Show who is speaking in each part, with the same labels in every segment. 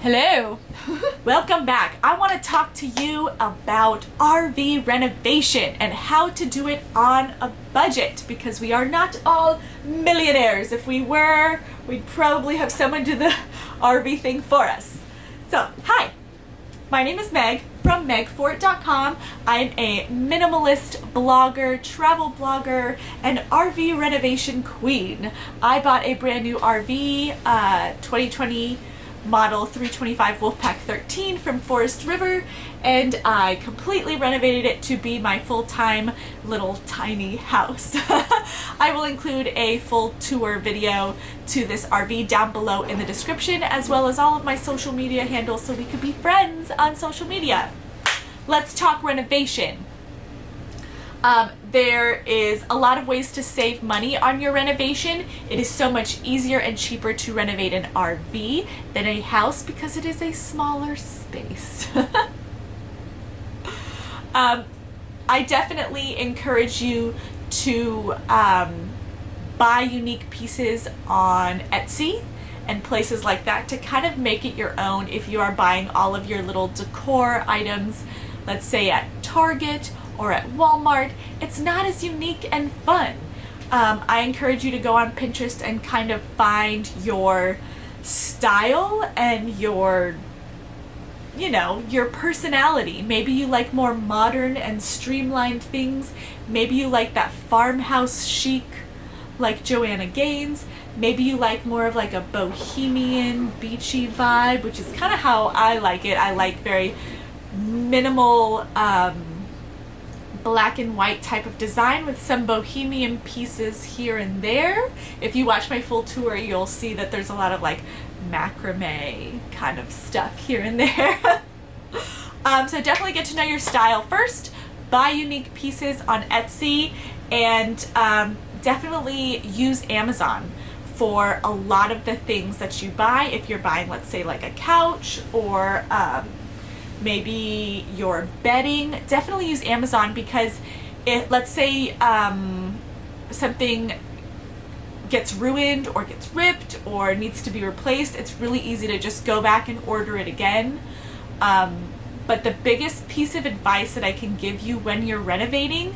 Speaker 1: Hello. Welcome back. I want to talk to you about RV renovation and how to do it on a budget, because we are not all millionaires. If we were, we'd probably have someone do the RV thing for us. So, hi. My name is Meg from megfort.com. I'm a minimalist blogger, travel blogger, and RV renovation queen. I bought a brand new RV, 2020 model 325 Wallpaper 13 from Forest River, and I completely renovated it to be my full-time little tiny house. I will include a full tour video to this RV down below in the description, as well as all of my social media handles so we could be friends on social media. Let's talk renovation. There is a lot of ways to save money on your renovation. It is so much easier and cheaper to renovate an RV than a house because it is a smaller space. I definitely encourage you to buy unique pieces on Etsy and places like that to kind of make it your own if you are buying all of your little decor items, let's say at Target or at Walmart. It's not as unique and fun. I encourage you to go on Pinterest and kind of find your style and your personality. Maybe you like more modern and streamlined things. Maybe you like that farmhouse chic like Joanna Gaines. Maybe you like more of like a bohemian, beachy vibe, which is kind of how I like it. I like very minimal, black and white type of design with some bohemian pieces here and there. If you watch my full tour, you'll see that there's a lot of like macrame kind of stuff here and there. So definitely get to know your style first, buy unique pieces on Etsy, and definitely use Amazon for a lot of the things that you buy. If you're buying, let's say, like a couch or maybe your bedding, definitely use Amazon, because let's say something gets ruined or gets ripped or needs to be replaced, it's really easy to just go back and order it again. But the biggest piece of advice that I can give you when you're renovating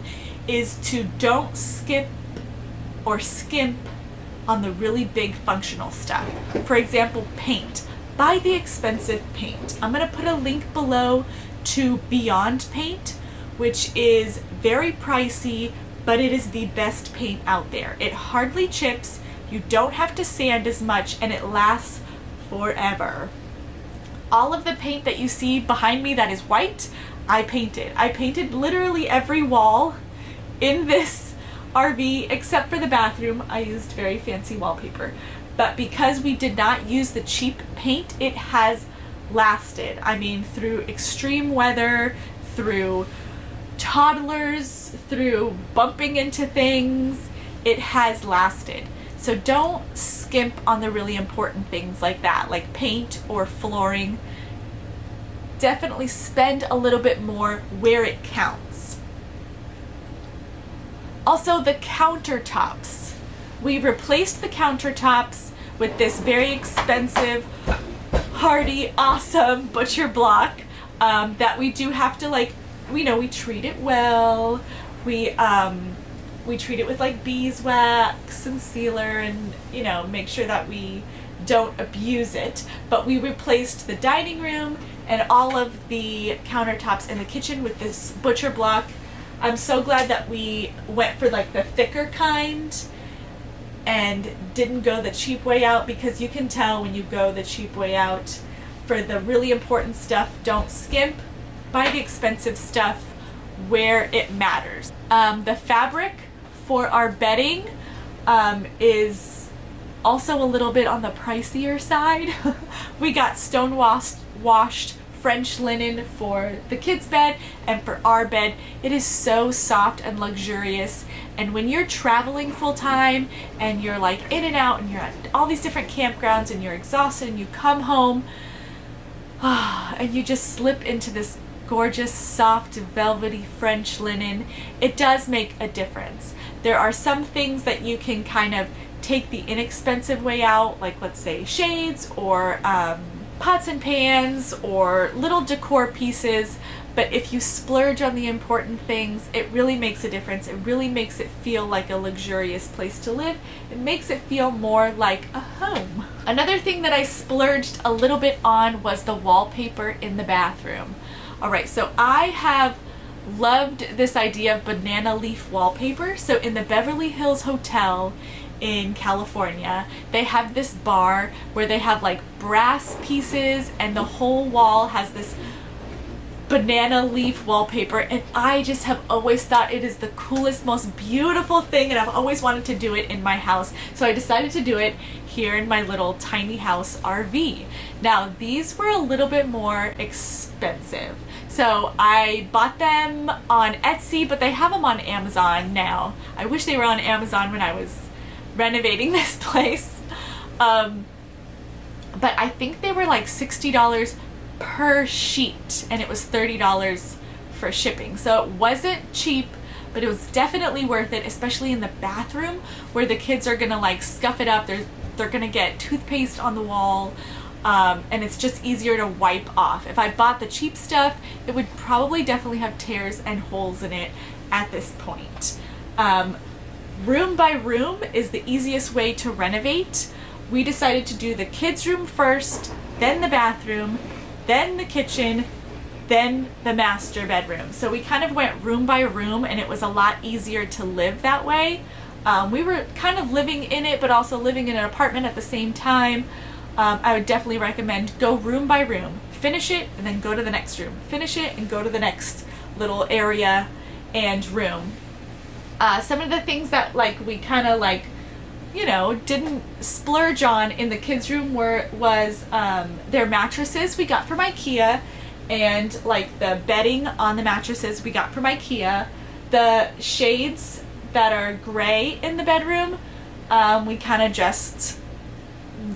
Speaker 1: is to don't skip or skimp on the really big functional stuff. For example, paint. Buy the expensive paint. I'm going to put a link below to Beyond Paint, which is very pricey, but it is the best paint out there. It hardly chips, you don't have to sand as much, and it lasts forever. All of the paint that you see behind me that is white, I painted. I painted literally every wall in this RV except for the bathroom. I used very fancy wallpaper. But because we did not use the cheap paint, it has lasted. I mean, through extreme weather, through toddlers, through bumping into things, it has lasted. So don't skimp on the really important things like that, like paint or flooring. Definitely spend a little bit more where it counts. Also, the countertops. We replaced the countertops with this very expensive, hardy, awesome butcher block that we do have to, like, we treat it well. We treat it with like beeswax and sealer, and make sure that we don't abuse it. But we replaced the dining room and all of the countertops in the kitchen with this butcher block. I'm so glad that we went for like the thicker kind and didn't go the cheap way out, because you can tell when you go the cheap way out. For the really important stuff, don't skimp. Buy the expensive stuff where it matters. The fabric for our bedding is also a little bit on the pricier side. We got stone washed French linen for the kids' bed, and for our bed, it is so soft and luxurious. And when you're traveling full time and you're like in and out and you're at all these different campgrounds and you're exhausted and you come home and you just slip into this gorgeous, soft, velvety French linen, it does make a difference. There are some things that you can kind of take the inexpensive way out, like let's say shades or pots and pans or little decor pieces, but if you splurge on the important things, it really makes a difference. It really makes it feel like a luxurious place to live. It makes it feel more like a home. Another thing that I splurged a little bit on was the wallpaper in the bathroom. All right, so I have loved this idea of banana leaf wallpaper. So in the Beverly Hills Hotel in California, they have this bar where they have like brass pieces and the whole wall has this banana leaf wallpaper, and I just have always thought it is the coolest, most beautiful thing, and I've always wanted to do it in my house. So I decided to do it here in my little tiny house RV. Now these were a little bit more expensive. So I bought them on Etsy, but they have them on Amazon now. I wish they were on Amazon when I was renovating this place. But I think they were like $60 per sheet, and it was $30 for shipping. So it wasn't cheap, but it was definitely worth it, especially in the bathroom where the kids are gonna like scuff it up. They're gonna get toothpaste on the wall, and it's just easier to wipe off. If I bought the cheap stuff, it would probably definitely have tears and holes in it at this point. Room by room is the easiest way to renovate. We decided to do the kids' room first, then the bathroom, then the kitchen, then the master bedroom. So we kind of went room by room, and it was a lot easier to live that way. We were kind of living in it, but also living in an apartment at the same time. I would definitely recommend go room by room, finish it, and then go to the next room. Finish it and go to the next little area and room. Some of the things that like we kind of like, you know, didn't splurge on in the kids' room was their mattresses we got from IKEA, and like the bedding on the mattresses we got from IKEA. The shades that are gray in the bedroom, we kind of just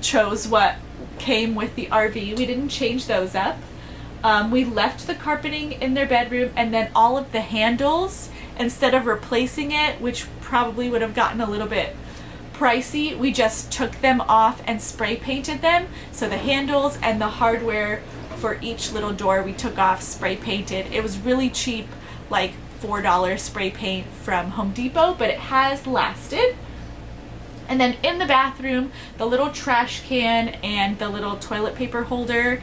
Speaker 1: chose what came with the RV. We didn't change those up. We left the carpeting in their bedroom, and then all of the handles, instead of replacing it, which probably would have gotten a little bit pricey, we just took them off and spray painted them. So the handles and the hardware for each little door we took off, spray painted. It was really cheap, like $4 spray paint from Home Depot, but it has lasted. And then in the bathroom, the little trash can and the little toilet paper holder,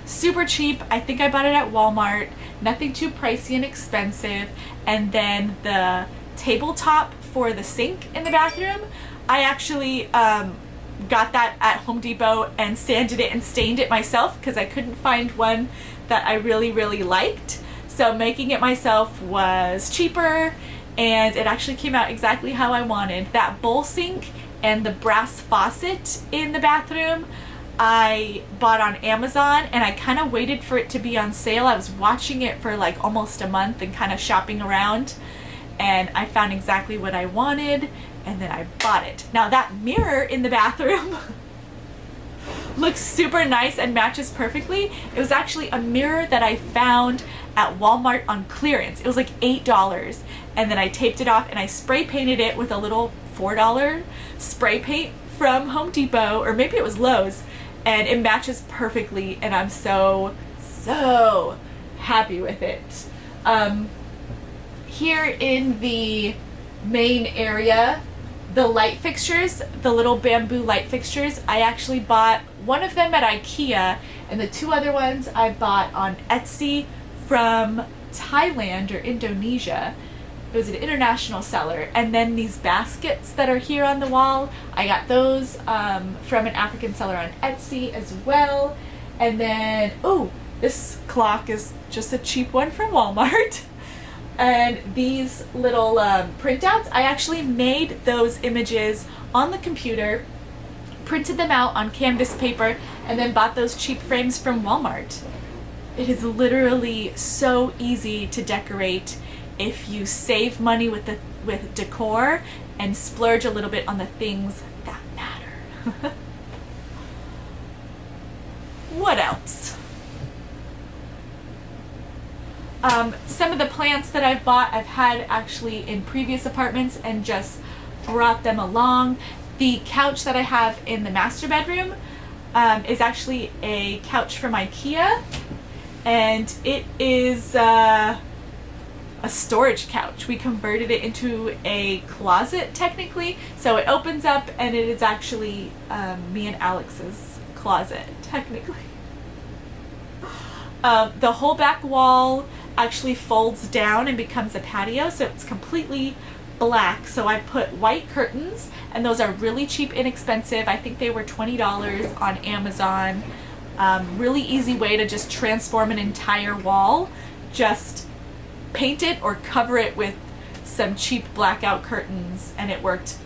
Speaker 1: super cheap. I think I bought it at Walmart, nothing too pricey and expensive. And then the tabletop for the sink in the bathroom, I actually got that at Home Depot and sanded it and stained it myself because I couldn't find one that I really, really liked. So making it myself was cheaper, and it actually came out exactly how I wanted. That bowl sink and the brass faucet in the bathroom I bought on Amazon, and I kind of waited for it to be on sale. I was watching it for like almost a month and kind of shopping around, and I found exactly what I wanted, and then I bought it. Now that mirror in the bathroom looks super nice and matches perfectly. It was actually a mirror that I found at Walmart on clearance. It was like $8, and then I taped it off and I spray painted it with a little $4 spray paint from Home Depot, or maybe it was Lowe's, and it matches perfectly, and I'm so happy with it. Here in the main area, the light fixtures, the little bamboo light fixtures, I actually bought one of them at IKEA, and the two other ones I bought on Etsy from Thailand or Indonesia. It was an international seller. And then these baskets that are here on the wall, I got those from an African seller on Etsy as well. And then, oh, this clock is just a cheap one from Walmart. And these little printouts, I actually made those images on the computer, printed them out on canvas paper, and then bought those cheap frames from Walmart. It is literally so easy to decorate if you save money with decor and splurge a little bit on the things that matter. What else? Some of the plants that I've bought, I've had actually in previous apartments and just brought them along. The couch that I have in the master bedroom, is actually a couch from IKEA, and it is a storage couch. We converted it into a closet technically, so it opens up and it is actually me and Alex's closet technically. The whole back wall actually folds down and becomes a patio, so it's completely black. So I put white curtains, and those are really cheap, inexpensive. I think they were $20 on Amazon. Really easy way to just transform an entire wall. Just paint it or cover it with some cheap blackout curtains, and it worked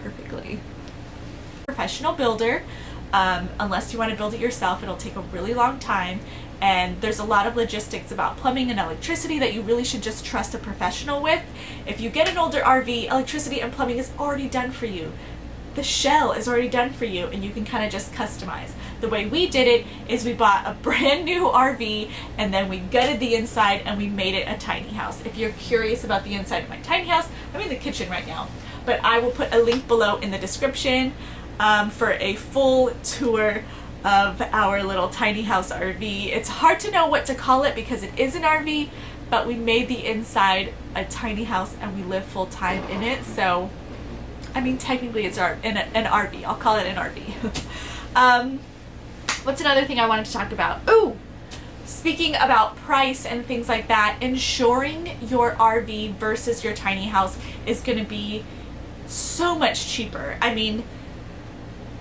Speaker 1: perfectly. Professional builder, unless you want to build it yourself, it'll take a really long time, and there's a lot of logistics about plumbing and electricity that you really should just trust a professional with. If you get an older RV, electricity and plumbing is already done for you. The shell is already done for you, and you can kind of just customize. The way we did it is we bought a brand new RV, and then we gutted the inside and we made it a tiny house. If you're curious about the inside of my tiny house, I'm in the kitchen right now, but I will put a link below in the description for a full tour of our little tiny house RV. It's hard to know what to call it because it is an RV, but we made the inside a tiny house and we live full time in it. So, I mean, technically it's an RV. I'll call it an RV. What's another thing I wanted to talk about? Ooh, speaking about price and things like that, insuring your RV versus your tiny house is going to be so much cheaper. I mean,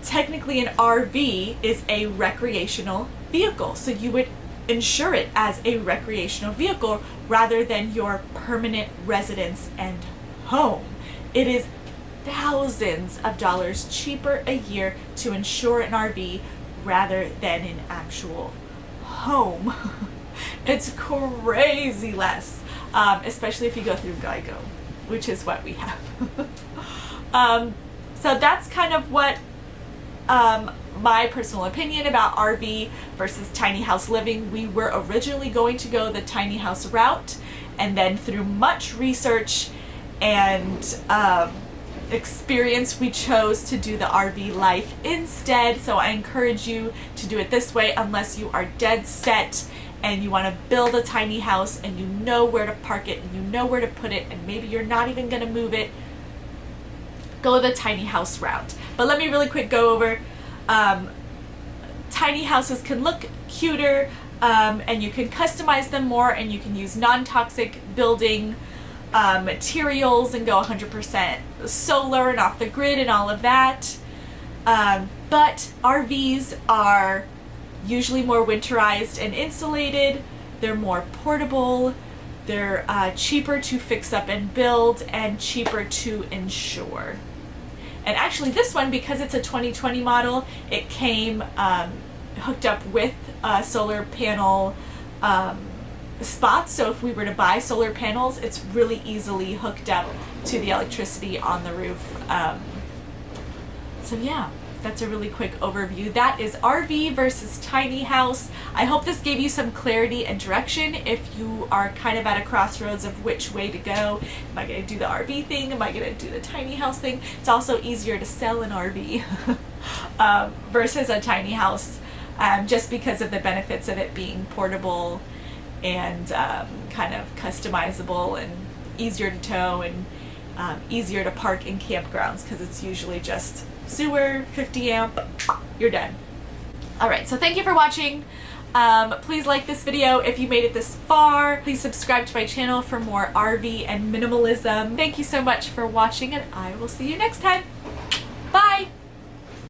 Speaker 1: technically an RV is a recreational vehicle, so you would insure it as a recreational vehicle rather than your permanent residence and home. It is thousands of dollars cheaper a year to insure an RV rather than an actual home. It's crazy less, especially if you go through GEICO, which is what we have. So that's kind of what my personal opinion about RV versus tiny house living. We were originally going to go the tiny house route, and then through much research and experience, we chose to do the RV life instead. So I encourage you to do it this way unless you are dead set and you want to build a tiny house and you know where to park it and you know where to put it, and maybe you're not even going to move it. Go the tiny house route. But let me really quick go over tiny houses can look cuter, and you can customize them more, and you can use non-toxic building materials and go 100% solar and off the grid and all of that. But RVs are usually more winterized and insulated. They're more portable. They're cheaper to fix up and build and cheaper to insure. And actually this one, because it's a 2020 model, it came hooked up with solar panel spots. So if we were to buy solar panels, it's really easily hooked up to the electricity on the roof. So yeah, that's a really quick overview. That is RV versus tiny house. I hope this gave you some clarity and direction if you are kind of at a crossroads of which way to go. Am I going to do the RV thing? Am I going to do the tiny house thing? It's also easier to sell an RV versus a tiny house, just because of the benefits of it being portable and kind of customizable and easier to tow and easier to park in campgrounds, because it's usually just sewer, 50 amp, you're done. Alright, so thank you for watching. Please like this video if you made it this far. Please subscribe to my channel for more RV and minimalism. Thank you so much for watching, and I will see you next time.